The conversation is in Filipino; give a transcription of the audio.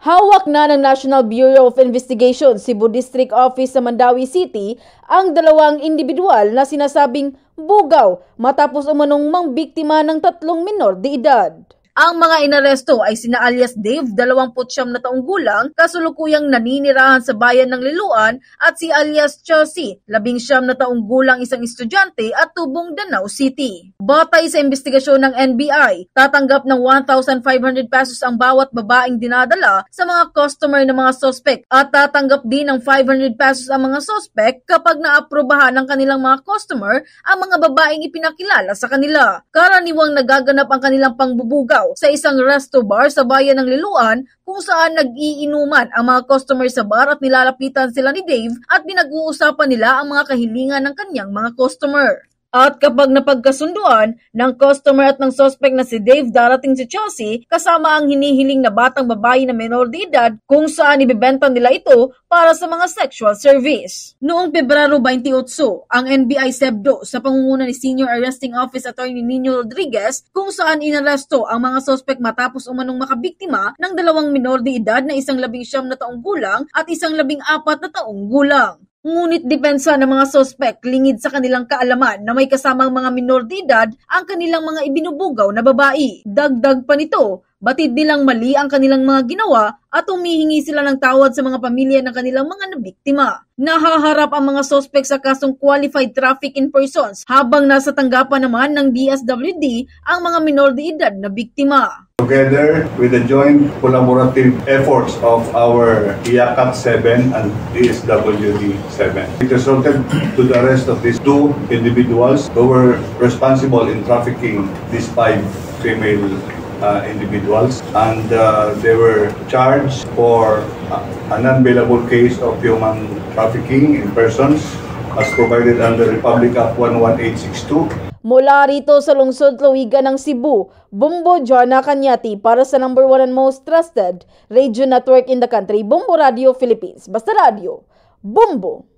Hawak na ng National Bureau of Investigation Cebu District Office sa Mandawi City ang dalawang individual na sinasabing bugaw matapos umanong mangbiktima ng 3 minor de edad. Ang mga inaresto ay sina alias Dave, 29 na taong gulang, kasulukuyang naninirahan sa bayan ng Liloan, at si alias Chelsea, 19 na taong gulang, isang estudyante at tubong Danao City. Batay sa investigasyon ng NBI, tatanggap ng 1,500 pesos ang bawat babaeng dinadala sa mga customer ng mga suspect at tatanggap din ng 500 pesos ang mga suspect kapag naaprubahan ng kanilang mga customer ang mga babaeng ipinakilala sa kanila. Karaniwang nagaganap ang kanilang pangbubugaw sa isang resto bar sa bayan ng Liloan kung saan nag-iinuman ang mga customer sa bar at nilalapitan sila ni Dave at pinag-uusapan nila ang mga kahilingan ng kanyang mga customer. At kapag napagkasunduan ng customer at ng suspect na si Dave, darating si Chelsea kasama ang hinihiling na batang babae na menor de edad kung saan ibebenta nila ito para sa mga sexual service. Noong Pebrero 28, ang NBI SEBDO sa pangunguna ni Senior Arresting Office Attorney Nino Rodriguez kung saan inaresto ang mga suspect matapos umanong makabiktima ng 2 menor de edad na isang 19 na taong gulang at isang 14 na taong gulang. Ngunit depensa ng mga suspect lingid sa kanilang kaalaman na may kasamang mga minor de edad ang kanilang mga ibinubugaw na babae. Dagdag pa nito, batid nilang mali ang kanilang mga ginawa at humihingi sila ng tawad sa mga pamilya ng kanilang mga nabiktima. Nahaharap ang mga suspect sa kasong qualified traffic in persons habang nasa tanggapan naman ng DSWD ang mga minor de edad na biktima. Together with the joint collaborative efforts of our IACAP 7 and DSWD 7. It resulted to the arrest of these 2 individuals who were responsible in trafficking these 5 female individuals, and they were charged for an unbailable case of human trafficking in persons as provided under Republic Act 11862. Mula rito sa lungsod Tlawigan ng Cebu, Bumbo Joanna Cañati para sa number 1 and most trusted radio network in the country, Bumbo Radio Philippines. Basta Radio, Bumbo!